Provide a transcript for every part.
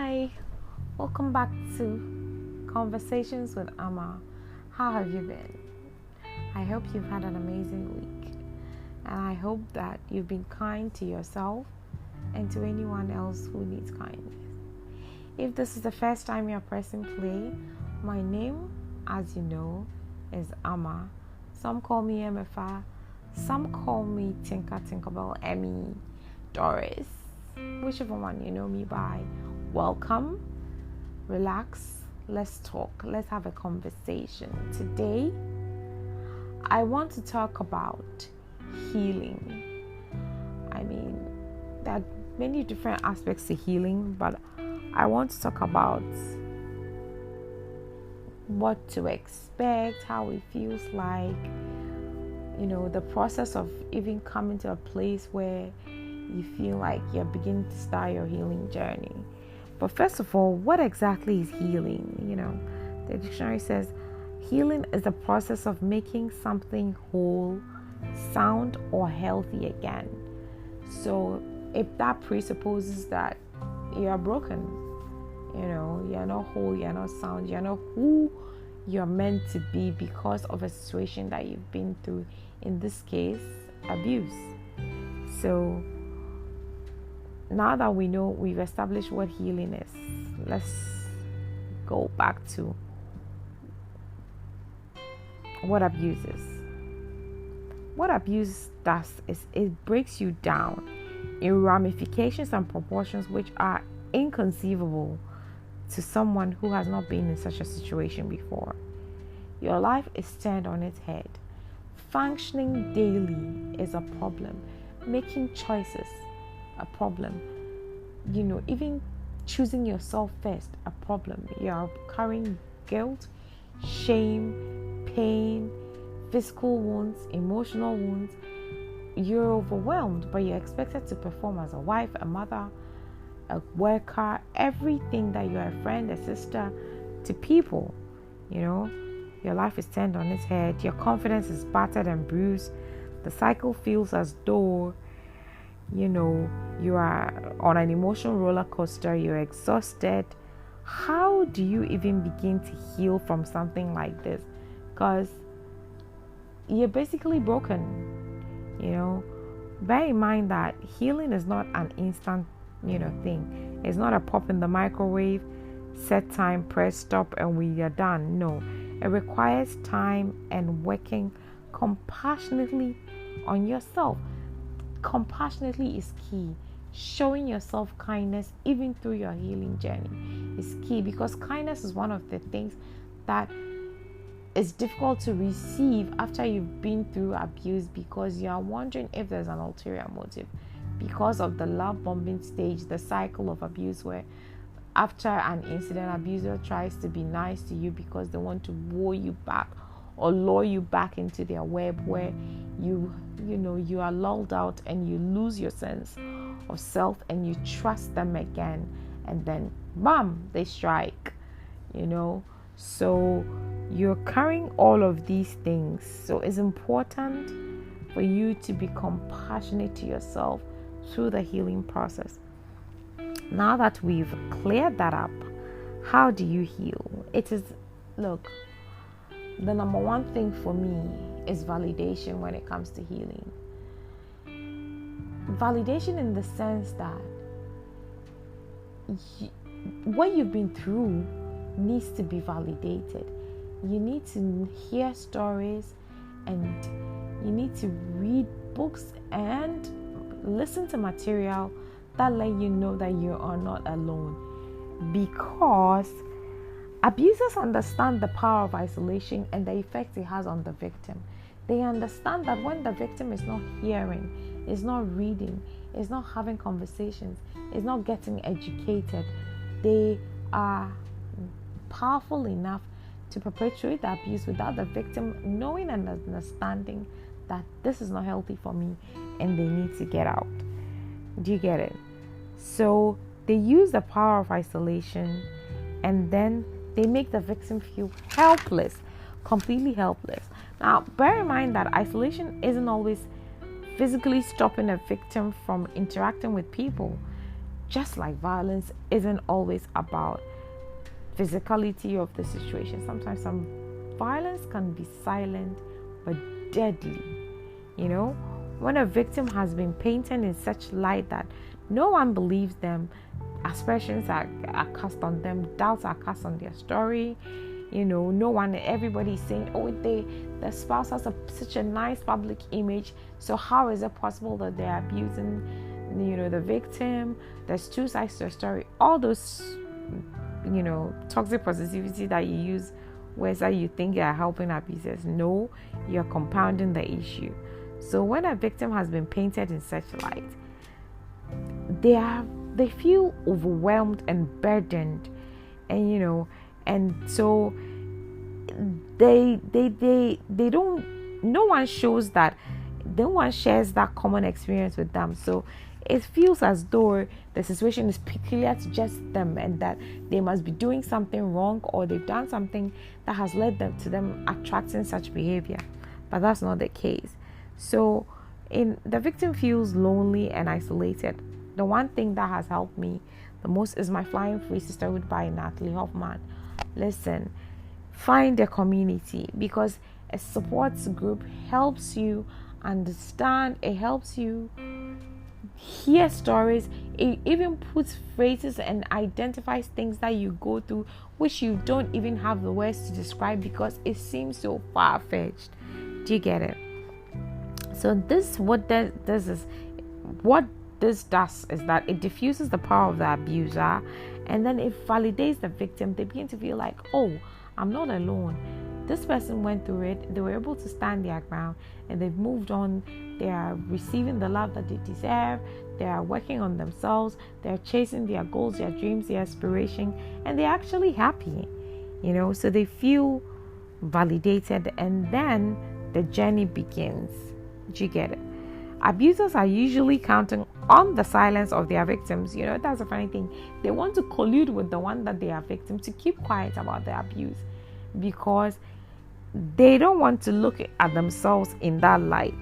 Hi, welcome back to Conversations with Amma. How have you been? I hope you've had an amazing week, and I hope that you've been kind to yourself and to anyone else who needs kindness. If this is the first time you're pressing play, my name, as you know, is Amma. Some call me MFA, some call me Tinkerbell, Emmy, Doris, whichever one you know me by. Welcome, relax, let's talk, let's have a conversation. Today, I want to talk about healing. There are many different aspects to healing, but I want to talk about what to expect, how it feels like, the process of even coming to a place where you feel like you're beginning to start your healing journey. But first of all, what exactly is healing? The dictionary says healing is the process of making something whole, sound, or healthy again. So if that presupposes that you are broken, you're not whole, you're not sound, you're not who you're meant to be because of a situation that you've been through, in this case, abuse. So now that we know, we've established what healing is, let's go back to what abuse is. What abuse does is it breaks you down in ramifications and proportions which are inconceivable to someone who has not been in such a situation before. Your life is turned on its head. Functioning daily is a problem. Making choices, a problem. Even choosing yourself first, a problem. You're carrying guilt, shame, pain, physical wounds, emotional wounds. You're overwhelmed, but you're expected to perform as a wife, a mother, a worker, everything that you're a friend, a sister to people. Your life is turned on its head. Your confidence is battered and bruised. The cycle feels as though you are on an emotional roller coaster. You're exhausted. How do you even begin to heal from something like this? Because you're basically broken. Bear in mind that healing is not an instant thing. It's not a pop in the microwave, set time, press stop, and we are done. No, it requires time and working compassionately on yourself. Compassionately is key. Showing yourself kindness even through your healing journey is key, because kindness is one of the things that is difficult to receive after you've been through abuse, because you are wondering if there's an ulterior motive because of the love bombing stage, the cycle of abuse, where after an incident, abuser tries to be nice to you because they want to woo you back or lure you back into their web, where you are lulled out and you lose your sense of self and you trust them again, and then bam, they strike. So you're carrying all of these things. So it's important for you to be compassionate to yourself through the healing process. Now that we've cleared that up, how do you heal? The number one thing for me is validation when it comes to healing. Validation in the sense that what you've been through needs to be validated. You need to hear stories, and you need to read books and listen to material that let you know that you are not alone. Because abusers understand the power of isolation and the effect it has on the victim. They understand that when the victim is not hearing, is not reading, is not having conversations, is not getting educated, they are powerful enough to perpetuate the abuse without the victim knowing and understanding that this is not healthy for me and they need to get out. Do you get it? So they use the power of isolation, and then they make the victim feel helpless, completely helpless. Now, bear in mind that isolation isn't always physically stopping a victim from interacting with people. just like violence isn't always about physicality of the situation. Sometimes some violence can be silent but deadly. You know, when a victim has been painted in such light that no one believes them, aspersions are cast on them, doubts are cast on their story. You know, everybody is saying, oh, the spouse has such a nice public image, so how is it possible that they're abusing, the victim? There's two sides to the story. All those, toxic positivity that you use, whether you think you're helping abusers, no, you're compounding the issue. So when a victim has been painted in such light, they feel overwhelmed and burdened, and so they don't. No one shares that common experience with them. So it feels as though the situation is peculiar to just them, and that they must be doing something wrong, or they've done something that has led them to attracting such behavior. But that's not the case. So the victim feels lonely and isolated. The one thing that has helped me the most is my Flying Free Sisterhood by Natalie Hoffman. Listen, find a community, because a support group helps you understand. It helps you hear stories. It even puts phrases and identifies things that you go through which you don't even have the words to describe because it seems so far-fetched. Do you get it? So what this does is that it diffuses the power of the abuser, and then it validates the victim. They begin to feel like, oh, I'm not alone. This person went through it. They were able to stand their ground, and they've moved on. They are receiving the love that they deserve. They are working on themselves. They're chasing their goals, their dreams, their aspiration, and they're actually happy. So they feel validated, and then the journey begins. Do you get it? Abusers are usually counting on the silence of their victims. That's a funny thing. They want to collude with the one that they are victim to keep quiet about the abuse, because they don't want to look at themselves in that light,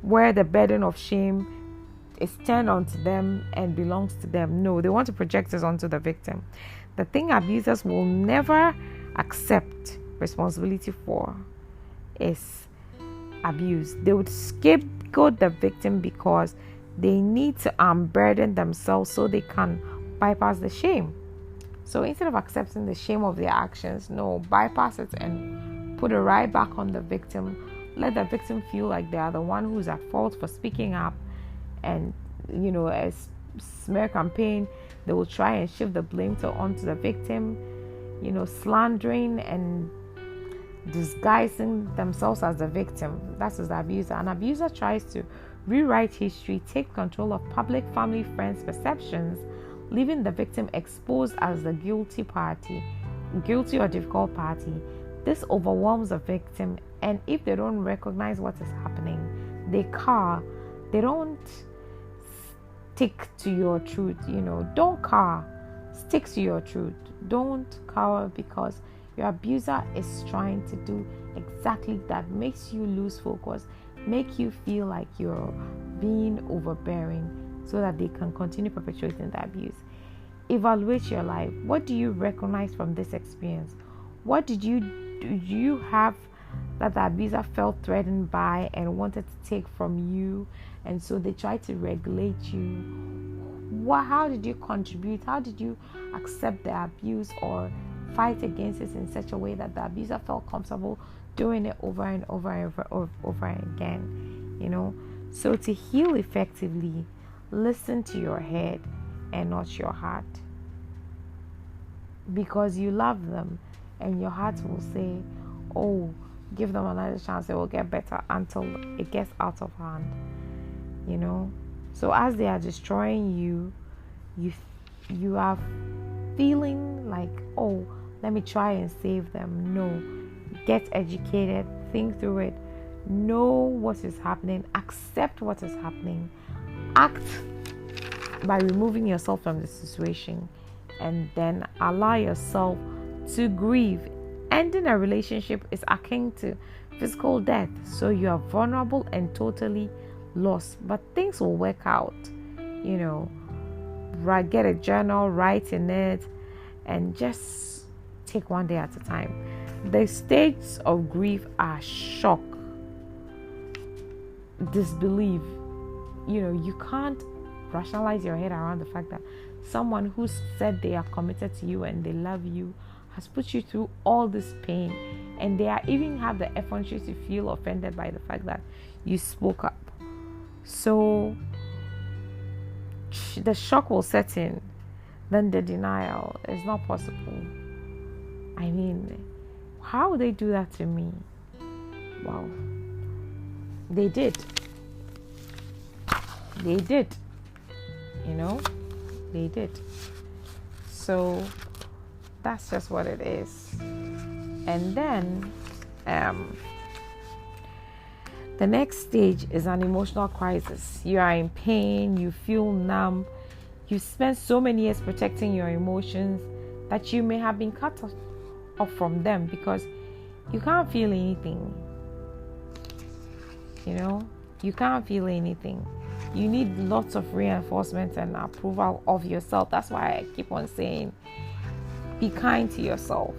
where the burden of shame is turned onto them and belongs to them. No, they want to project it onto the victim. The thing abusers will never accept responsibility for is abuse. They would scapegoat the victim because they need to unburden themselves so they can bypass the shame. So instead of accepting the shame of their actions, no, bypass it and put it right back on the victim. Let the victim feel like they are the one who's at fault for speaking up. And, a smear campaign, they will try and shift the blame onto the victim, slandering and disguising themselves as the victim. That is the abuser. An abuser tries to rewrite history, take control of public, family, friends' perceptions, leaving the victim exposed as the guilty or difficult party. This overwhelms the victim, and if they don't recognize what is happening, they don't stick to your truth. Don't cower, stick to your truth. Don't cower, because your abuser is trying to do exactly that. Makes you lose focus, make you feel like you're being overbearing, so that they can continue perpetuating the abuse. Evaluate your life. What do you recognize from this experience? What do you have that the abuser felt threatened by and wanted to take from you, and so they tried to regulate you? How did you contribute? How did you accept the abuse or fight against it in such a way that the abuser felt comfortable doing it over and over and over again? So to heal effectively, listen to your head and not your heart, because you love them, and your heart will say, oh, give them another chance, it will get better, until it gets out of hand. So as they are destroying you, you are feeling like, oh, let me try and save them. No, get educated, think through it, know what is happening, accept what is happening, act by removing yourself from the situation, and then allow yourself to grieve. Ending a relationship is akin to physical death, so you are vulnerable and totally lost, but things will work out. You know, get a journal, write in it, and just take one day at a time. The stages of grief are shock, disbelief. You know, you can't rationalize your head around the fact that someone who said they are committed to you and they love you has put you through all this pain, and they are even have the effrontery to feel offended by the fact that you spoke up. So the shock will set in, then the denial is not possible. I mean, how would they do that to me? Well, they did. They did. You know, they did. So that's just what it is. And then the next stage is an emotional crisis. You are in pain, you feel numb, you spent so many years protecting your emotions that you may have been cut off from them because you can't feel anything. You know, you can't feel anything. You need lots of reinforcement and approval of yourself. That's why I keep on saying, be kind to yourself.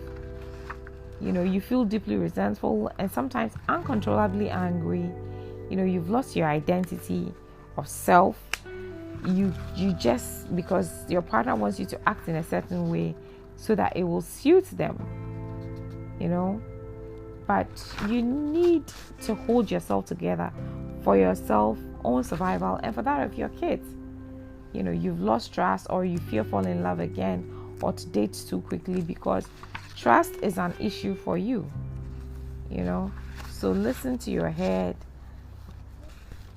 You know, you feel deeply resentful and sometimes uncontrollably angry. You know, you've lost your identity of self. You just, because your partner wants you to act in a certain way so that it will suit them. You know, but you need to hold yourself together for yourself, own survival, and for that of your kids. You know, you've lost trust, or you fear falling in love again, or to date too quickly, because trust is an issue for you. You know, so listen to your head,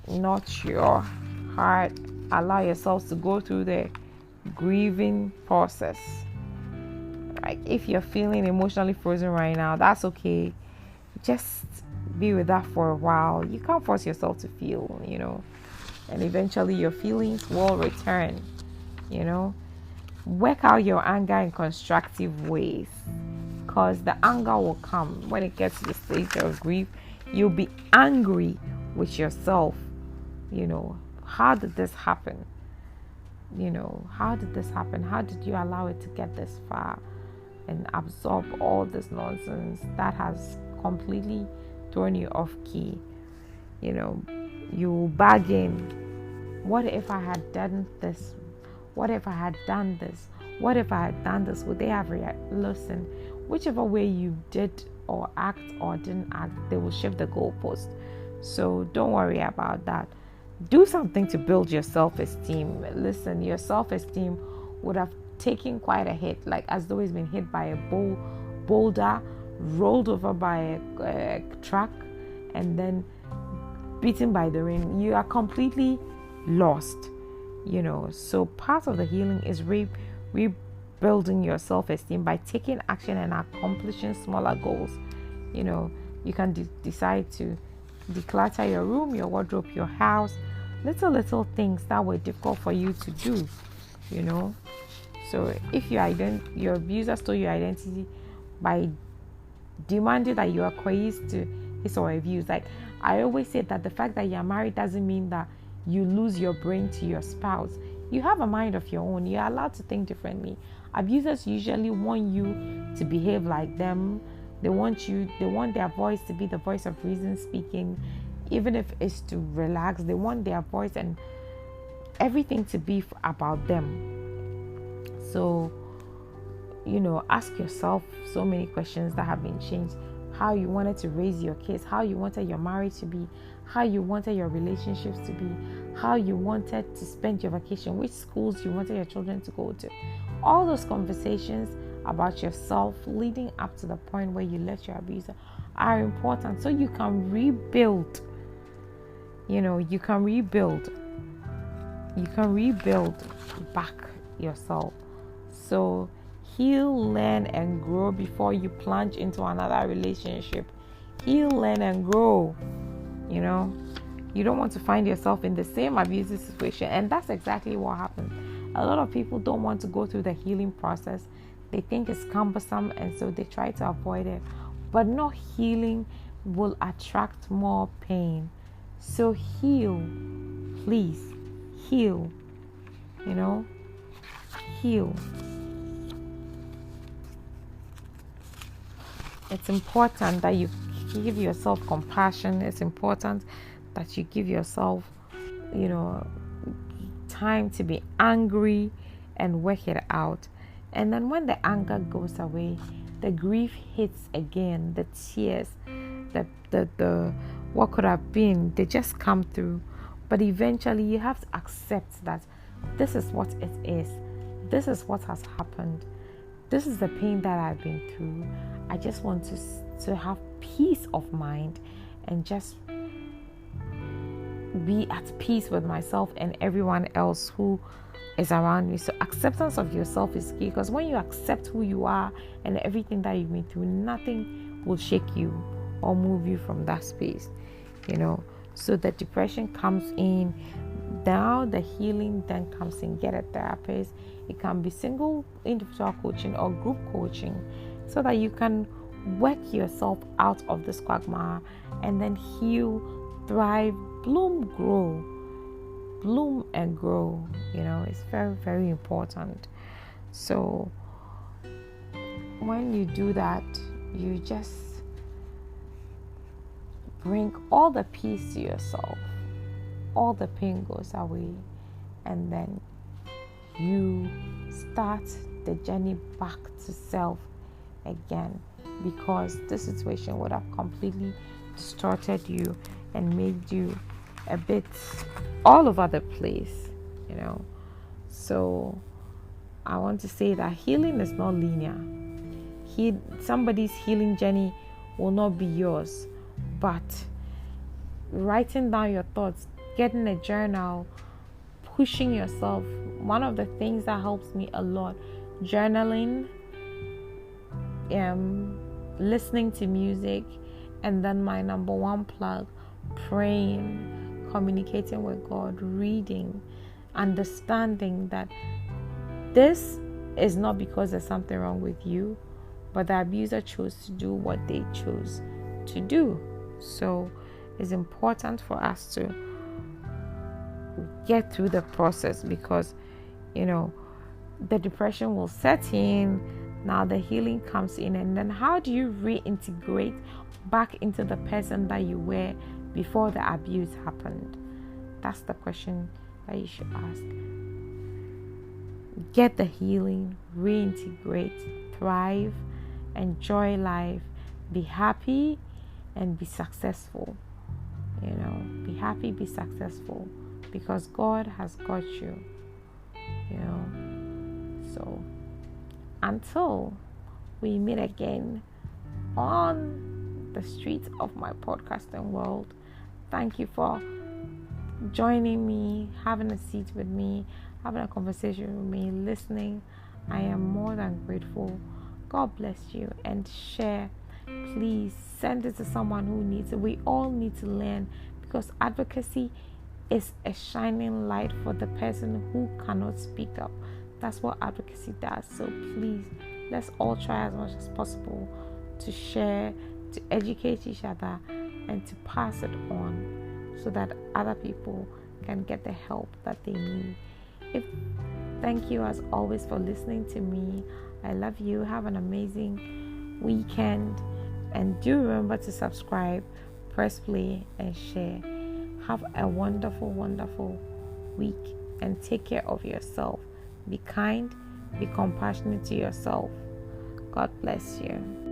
not your heart. Allow yourselves to go through the grieving process. Like, if you're feeling emotionally frozen right now, that's okay. Just be with that for a while. You can't force yourself to feel, you know, and eventually your feelings will return. You know, work out your anger in constructive ways, because the anger will come when it gets to the stage of grief. You'll be angry with yourself. You know, how did this happen? You know, how did this happen? How did you allow it to get this far and absorb all this nonsense that has completely thrown you off key? You know, you bargain. What if I had done this? What if I had done this? What if I had done this? Would they have listened? Whichever way you did or act or didn't act, they will shift the goalpost. So don't worry about that. Do something to build your self-esteem. Listen, your self-esteem would have taken quite a hit, like as though it's been hit by a boulder, rolled over by a truck, and then beaten by the rain. You are completely lost. You know, so part of the healing is rebuilding your self-esteem by taking action and accomplishing smaller goals. You know, you can decide to declutter your room, your wardrobe, your house, little things that were difficult for you to do. You know, so if your abuser stole your identity by demanding that you acquiesce to his or her views. Like I always say, that the fact that you're married doesn't mean that you lose your brain to your spouse. You have a mind of your own. You're allowed to think differently. Abusers usually want you to behave like them. They want their voice to be the voice of reason speaking, even if it's to relax. They want their voice and everything to be about them. So, you know, ask yourself so many questions that have been changed. How you wanted to raise your kids, how you wanted your marriage to be, how you wanted your relationships to be, how you wanted to spend your vacation, which schools you wanted your children to go to. All those conversations about yourself leading up to the point where you left your abuser are important, so you can rebuild. You know, you can rebuild back yourself. So heal, learn, and grow before you plunge into another relationship. Heal, learn, and grow. You know, you don't want to find yourself in the same abusive situation, and that's exactly what happens. A lot of people don't want to go through the healing process. They think it's cumbersome, and so they try to avoid it. But not healing will attract more pain. So heal, please, heal. Heal. It's important that you give yourself compassion. It's important that you give yourself, time to be angry and work it out. And then when the anger goes away, the grief hits again, the tears, the what could have been, they just come through. But eventually you have to accept that this is what it is. This is what has happened. This is the pain that I've been through. I just want to have peace of mind and just be at peace with myself and everyone else who is around me. So acceptance of yourself is key, because when you accept who you are and everything that you've been through, nothing will shake you or move you from that space, So the depression comes in. Now the healing then comes in. Get a therapist. It can be single individual coaching or group coaching, so that you can work yourself out of this quagmire and then heal, thrive, bloom and grow. It's very, very important. So when you do that, you just bring all the peace to yourself, all the pain goes away, and then you start the journey back to self again, because this situation would have completely distorted you and made you a bit all over the place, So I want to say that healing is not linear. Somebody's healing journey will not be yours, but writing down your thoughts, getting a journal, pushing yourself. One of the things that helps me a lot, journaling, listening to music, and then my number one plug, praying, communicating with God, reading, understanding that this is not because there's something wrong with you, but the abuser chose to do what they chose to do. So it's important for us to get through the process, because the depression will set in. Now the healing comes in, and then how do you reintegrate back into the person that you were before the abuse happened? That's the question that you should ask. Get the healing, reintegrate, thrive, enjoy life, be happy, and be successful. Be happy, be successful, because God has got you. So until we meet again on the streets of my podcasting world, thank you for joining me, having a seat with me, having a conversation with me, listening. I am more than grateful. God bless you, and share. Please send it to someone who needs it. We all need to learn, because advocacy is a shining light for the person who cannot speak up. That's what advocacy does. So please, let's all try as much as possible to share, to educate each other, and to pass it on, so that other people can get the help that they need. Thank you as always for listening to me. I love you. Have an amazing weekend, and do remember to subscribe, press play, and share. Have a wonderful, wonderful week, and take care of yourself. Be kind, be compassionate to yourself. God bless you.